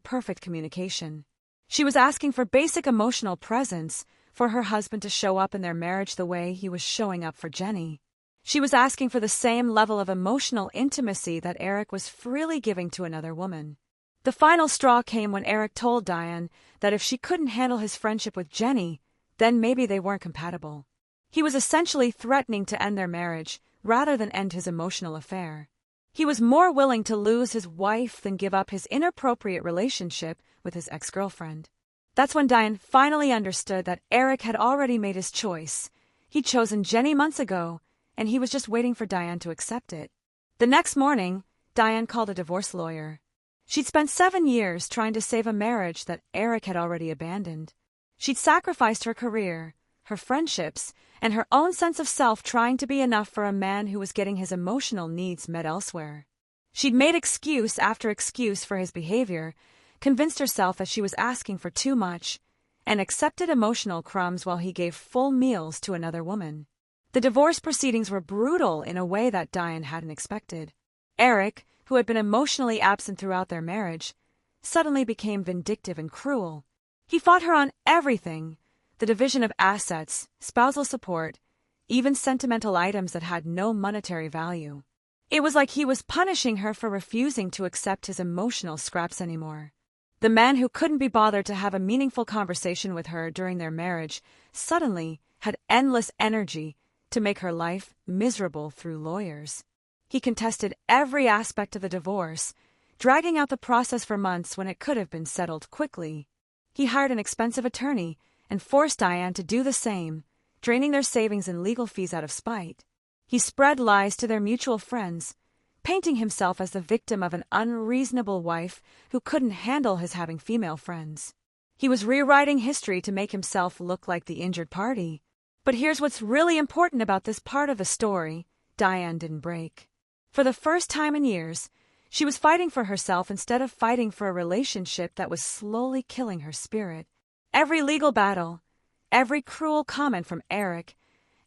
perfect communication. She was asking for basic emotional presence, for her husband to show up in their marriage the way he was showing up for Jenny. She was asking for the same level of emotional intimacy that Eric was freely giving to another woman. The final straw came when Eric told Diane that if she couldn't handle his friendship with Jenny, then maybe they weren't compatible. He was essentially threatening to end their marriage rather than end his emotional affair. He was more willing to lose his wife than give up his inappropriate relationship with his ex-girlfriend. That's when Diane finally understood that Eric had already made his choice. He'd chosen Jenny months ago, and he was just waiting for Diane to accept it. The next morning, Diane called a divorce lawyer. She'd spent 7 years trying to save a marriage that Eric had already abandoned. She'd sacrificed her career, her friendships, and her own sense of self trying to be enough for a man who was getting his emotional needs met elsewhere. She'd made excuse after excuse for his behavior, convinced herself that she was asking for too much, and accepted emotional crumbs while he gave full meals to another woman. The divorce proceedings were brutal in a way that Diane hadn't expected. Eric, who had been emotionally absent throughout their marriage, suddenly became vindictive and cruel. He fought her on everything: the division of assets, spousal support, even sentimental items that had no monetary value. It was like he was punishing her for refusing to accept his emotional scraps anymore. The man who couldn't be bothered to have a meaningful conversation with her during their marriage suddenly had endless energy to make her life miserable through lawyers. He contested every aspect of the divorce, dragging out the process for months when it could have been settled quickly. He hired an expensive attorney and forced Diane to do the same, draining their savings and legal fees out of spite. He spread lies to their mutual friends, painting himself as the victim of an unreasonable wife who couldn't handle his having female friends. He was rewriting history to make himself look like the injured party. But here's what's really important about this part of the story: Diane didn't break. For the first time in years, she was fighting for herself instead of fighting for a relationship that was slowly killing her spirit. Every legal battle, every cruel comment from Eric,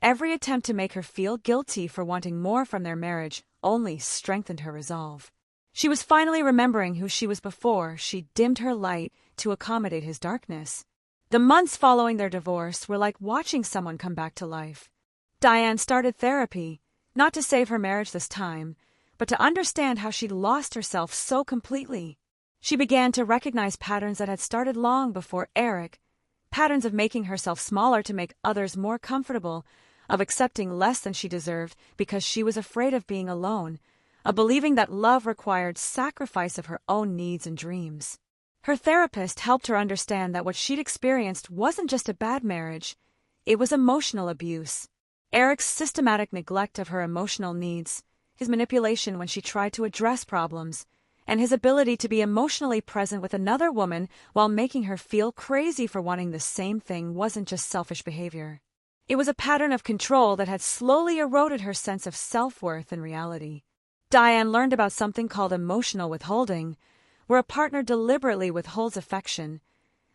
every attempt to make her feel guilty for wanting more from their marriage only strengthened her resolve. She was finally remembering who she was before she dimmed her light to accommodate his darkness. The months following their divorce were like watching someone come back to life. Diane started therapy, not to save her marriage this time, but to understand how she'd lost herself so completely. She began to recognize patterns that had started long before Eric, patterns of making herself smaller to make others more comfortable, of accepting less than she deserved because she was afraid of being alone, of believing that love required sacrifice of her own needs and dreams. Her therapist helped her understand that what she'd experienced wasn't just a bad marriage, it was emotional abuse. Eric's systematic neglect of her emotional needs, his manipulation when she tried to address problems, and his ability to be emotionally present with another woman while making her feel crazy for wanting the same thing wasn't just selfish behavior. It was a pattern of control that had slowly eroded her sense of self-worth and reality. Diane learned about something called emotional withholding, where a partner deliberately withholds affection,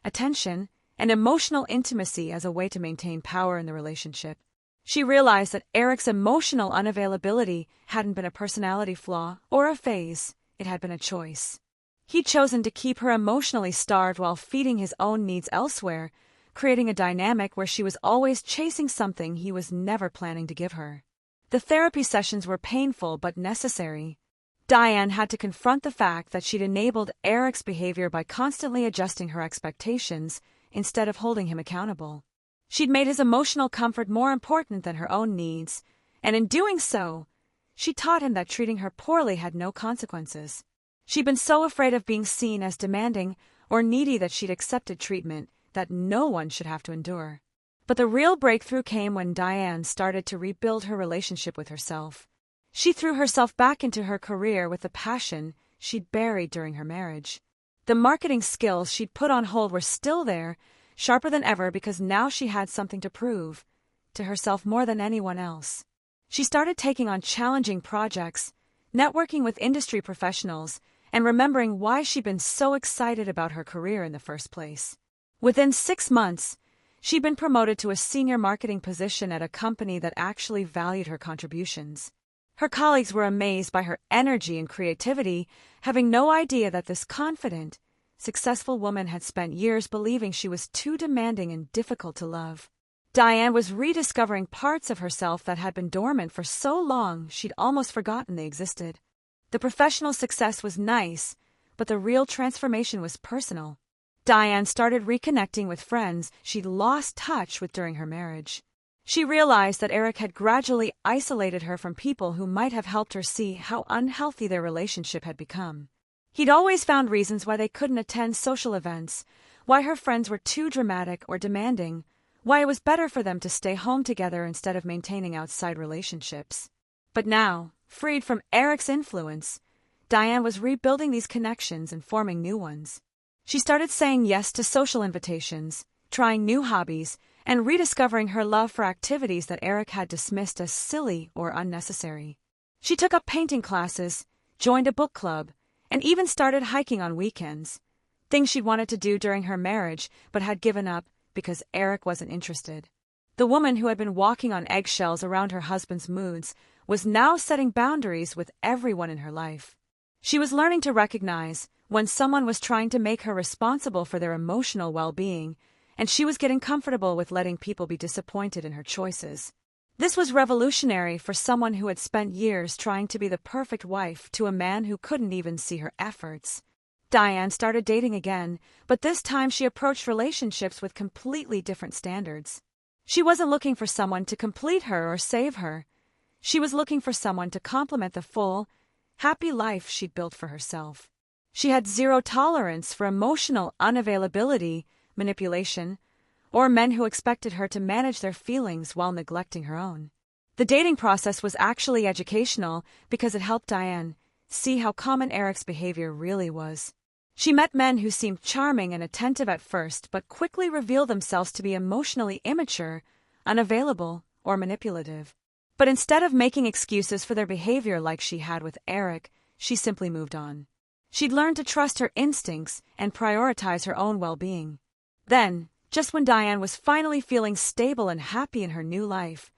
attention, and emotional intimacy as a way to maintain power in the relationship. She realized that Eric's emotional unavailability hadn't been a personality flaw or a phase, it had been a choice. He'd chosen to keep her emotionally starved while feeding his own needs elsewhere, creating a dynamic where she was always chasing something he was never planning to give her. The therapy sessions were painful but necessary. Diane had to confront the fact that she'd enabled Eric's behavior by constantly adjusting her expectations instead of holding him accountable. She'd made his emotional comfort more important than her own needs, and in doing so, she taught him that treating her poorly had no consequences. She'd been so afraid of being seen as demanding or needy that she'd accepted treatment that no one should have to endure. But the real breakthrough came when Diane started to rebuild her relationship with herself. She threw herself back into her career with the passion she'd buried during her marriage. The marketing skills she'd put on hold were still there, sharper than ever because now she had something to prove, to herself more than anyone else. She started taking on challenging projects, networking with industry professionals, and remembering why she'd been so excited about her career in the first place. Within 6 months, she'd been promoted to a senior marketing position at a company that actually valued her contributions. Her colleagues were amazed by her energy and creativity, having no idea that this confident, successful woman had spent years believing she was too demanding and difficult to love. Diane was rediscovering parts of herself that had been dormant for so long she'd almost forgotten they existed. The professional success was nice, but the real transformation was personal. Diane started reconnecting with friends she'd lost touch with during her marriage. She realized that Eric had gradually isolated her from people who might have helped her see how unhealthy their relationship had become. He'd always found reasons why they couldn't attend social events, why her friends were too dramatic or demanding, why it was better for them to stay home together instead of maintaining outside relationships. But now, freed from Eric's influence, Diane was rebuilding these connections and forming new ones. She started saying yes to social invitations, trying new hobbies, and rediscovering her love for activities that Eric had dismissed as silly or unnecessary. She took up painting classes, joined a book club, and even started hiking on weekends, things she'd wanted to do during her marriage but had given up because Eric wasn't interested. The woman who had been walking on eggshells around her husband's moods was now setting boundaries with everyone in her life. She was learning to recognize when someone was trying to make her responsible for their emotional well-being, and she was getting comfortable with letting people be disappointed in her choices. This was revolutionary for someone who had spent years trying to be the perfect wife to a man who couldn't even see her efforts. Diane started dating again, but this time she approached relationships with completely different standards. She wasn't looking for someone to complete her or save her. She was looking for someone to complement the full, happy life she'd built for herself. She had zero tolerance for emotional unavailability, manipulation, or men who expected her to manage their feelings while neglecting her own. The dating process was actually educational because it helped Diane see how common Eric's behavior really was. She met men who seemed charming and attentive at first but quickly revealed themselves to be emotionally immature, unavailable, or manipulative. But instead of making excuses for their behavior like she had with Eric, she simply moved on. She'd learned to trust her instincts and prioritize her own well-being. Then, just when Diane was finally feeling stable and happy in her new life,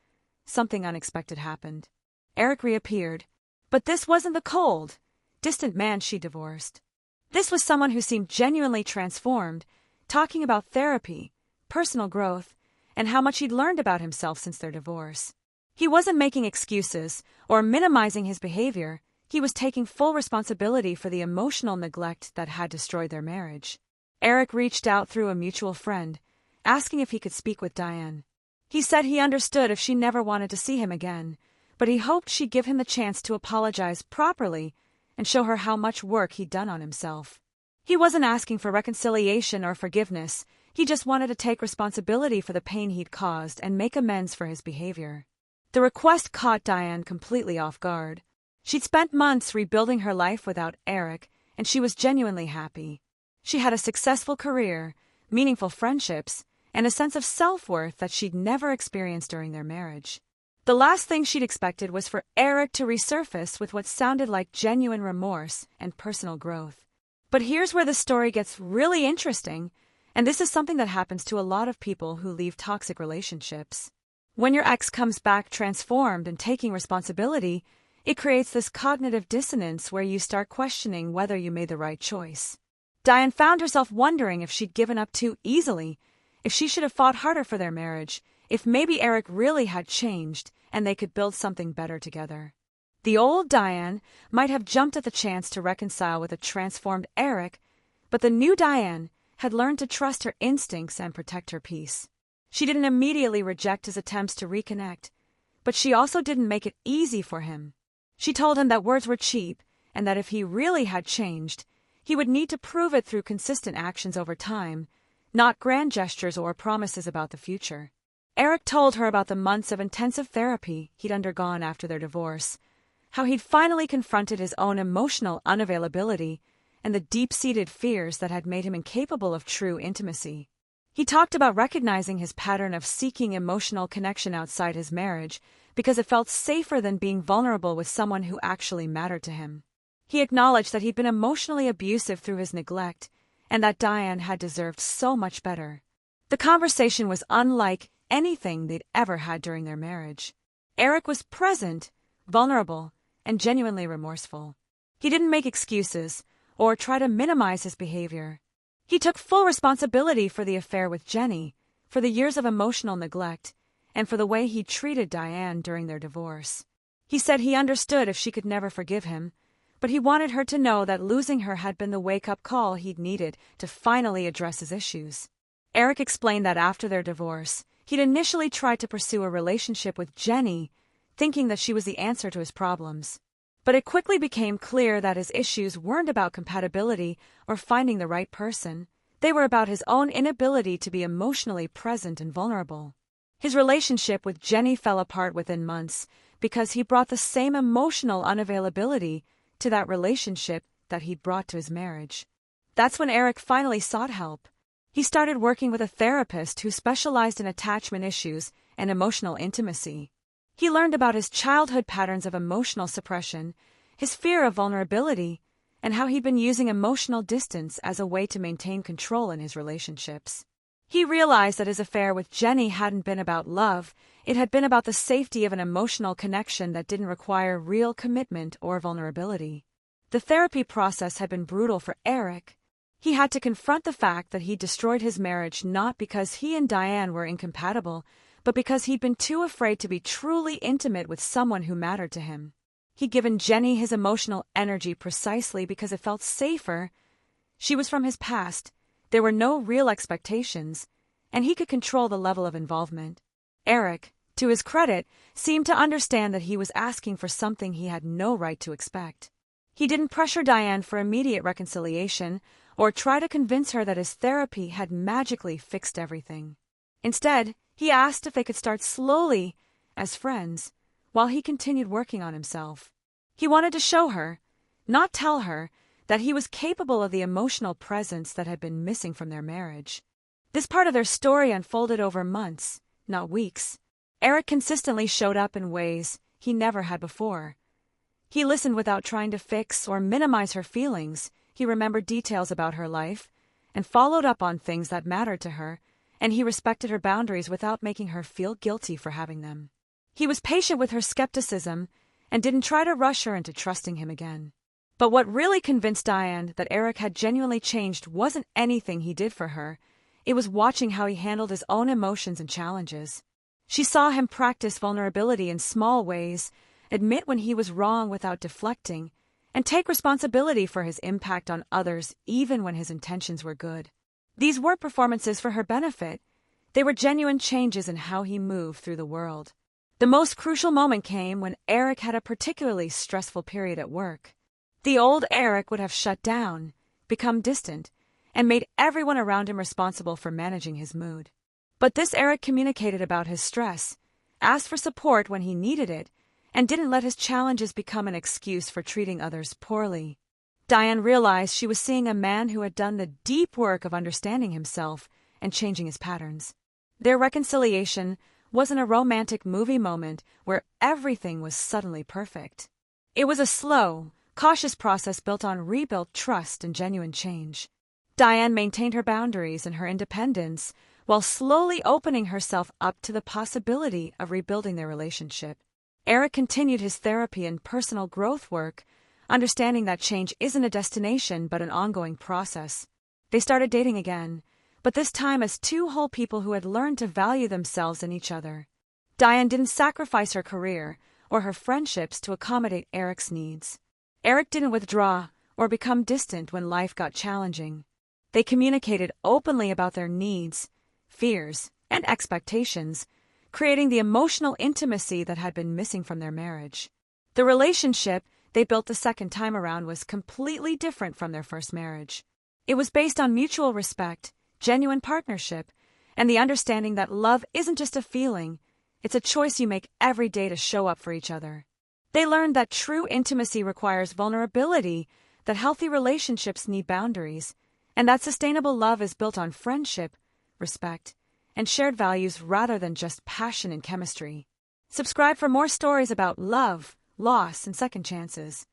something unexpected happened. Eric reappeared, but this wasn't the cold, distant man she divorced. This was someone who seemed genuinely transformed, talking about therapy, personal growth, and how much he'd learned about himself since their divorce. He wasn't making excuses or minimizing his behavior. He was taking full responsibility for the emotional neglect that had destroyed their marriage. Eric reached out through a mutual friend, asking if he could speak with Diane. He said he understood if she never wanted to see him again, but he hoped she'd give him the chance to apologize properly and show her how much work he'd done on himself. He wasn't asking for reconciliation or forgiveness. He just wanted to take responsibility for the pain he'd caused and make amends for his behavior. The request caught Diane completely off guard. She'd spent months rebuilding her life without Eric, and she was genuinely happy. She had a successful career, meaningful friendships, and a sense of self-worth that she'd never experienced during their marriage. The last thing she'd expected was for Eric to resurface with what sounded like genuine remorse and personal growth. But here's where the story gets really interesting, and this is something that happens to a lot of people who leave toxic relationships. When your ex comes back transformed and taking responsibility, it creates this cognitive dissonance where you start questioning whether you made the right choice. Diane found herself wondering if she'd given up too easily, if she should have fought harder for their marriage, if maybe Eric really had changed and they could build something better together. The old Diane might have jumped at the chance to reconcile with a transformed Eric, but the new Diane had learned to trust her instincts and protect her peace. She didn't immediately reject his attempts to reconnect, but she also didn't make it easy for him. She told him that words were cheap and that if he really had changed, he would need to prove it through consistent actions over time, not grand gestures or promises about the future. Eric told her about the months of intensive therapy he'd undergone after their divorce, how he'd finally confronted his own emotional unavailability and the deep-seated fears that had made him incapable of true intimacy. He talked about recognizing his pattern of seeking emotional connection outside his marriage because it felt safer than being vulnerable with someone who actually mattered to him. He acknowledged that he'd been emotionally abusive through his neglect and that Diane had deserved so much better. The conversation was unlike anything they'd ever had during their marriage. Eric was present, vulnerable, and genuinely remorseful. He didn't make excuses or try to minimize his behavior. He took full responsibility for the affair with Jenny, for the years of emotional neglect, and for the way he treated Diane during their divorce. He said he understood if she could never forgive him, but he wanted her to know that losing her had been the wake-up call he'd needed to finally address his issues. Eric explained that after their divorce, he'd initially tried to pursue a relationship with Jenny, thinking that she was the answer to his problems. But it quickly became clear that his issues weren't about compatibility or finding the right person. They were about his own inability to be emotionally present and vulnerable. His relationship with Jenny fell apart within months because he brought the same emotional unavailability to that relationship that he'd brought to his marriage. That's when Eric finally sought help. He started working with a therapist who specialized in attachment issues and emotional intimacy. He learned about his childhood patterns of emotional suppression, his fear of vulnerability, and how he'd been using emotional distance as a way to maintain control in his relationships. He realized that his affair with Jenny hadn't been about love, it had been about the safety of an emotional connection that didn't require real commitment or vulnerability. The therapy process had been brutal for Eric. He had to confront the fact that he'd destroyed his marriage not because he and Diane were incompatible, but because he'd been too afraid to be truly intimate with someone who mattered to him. He'd given Jenny his emotional energy precisely because it felt safer. She was from his past. There were no real expectations, and he could control the level of involvement. Eric, to his credit, seemed to understand that he was asking for something he had no right to expect. He didn't pressure Diane for immediate reconciliation or try to convince her that his therapy had magically fixed everything. Instead, he asked if they could start slowly, as friends, while he continued working on himself. He wanted to show her, not tell her, that he was capable of the emotional presence that had been missing from their marriage. This part of their story unfolded over months, not weeks. Eric consistently showed up in ways he never had before. He listened without trying to fix or minimize her feelings. He remembered details about her life and followed up on things that mattered to her, and he respected her boundaries without making her feel guilty for having them. He was patient with her skepticism and didn't try to rush her into trusting him again. But what really convinced Diane that Eric had genuinely changed wasn't anything he did for her. It was watching how he handled his own emotions and challenges. She saw him practice vulnerability in small ways, admit when he was wrong without deflecting, and take responsibility for his impact on others even when his intentions were good. These weren't performances for her benefit. They were genuine changes in how he moved through the world. The most crucial moment came when Eric had a particularly stressful period at work. The old Eric would have shut down, become distant, and made everyone around him responsible for managing his mood. But this Eric communicated about his stress, asked for support when he needed it, and didn't let his challenges become an excuse for treating others poorly. Diane realized she was seeing a man who had done the deep work of understanding himself and changing his patterns. Their reconciliation wasn't a romantic movie moment where everything was suddenly perfect. It was a slow, cautious process built on rebuilt trust and genuine change. Diane maintained her boundaries and her independence while slowly opening herself up to the possibility of rebuilding their relationship. Eric continued his therapy and personal growth work, understanding that change isn't a destination but an ongoing process. They started dating again, but this time as two whole people who had learned to value themselves and each other. Diane didn't sacrifice her career or her friendships to accommodate Eric's needs. Eric didn't withdraw or become distant when life got challenging. They communicated openly about their needs, fears, and expectations, creating the emotional intimacy that had been missing from their marriage. The relationship they built the second time around was completely different from their first marriage. It was based on mutual respect, genuine partnership, and the understanding that love isn't just a feeling, it's a choice you make every day to show up for each other. They learned that true intimacy requires vulnerability, that healthy relationships need boundaries, and that sustainable love is built on friendship, respect, and shared values rather than just passion and chemistry. Subscribe for more stories about love, loss, and second chances.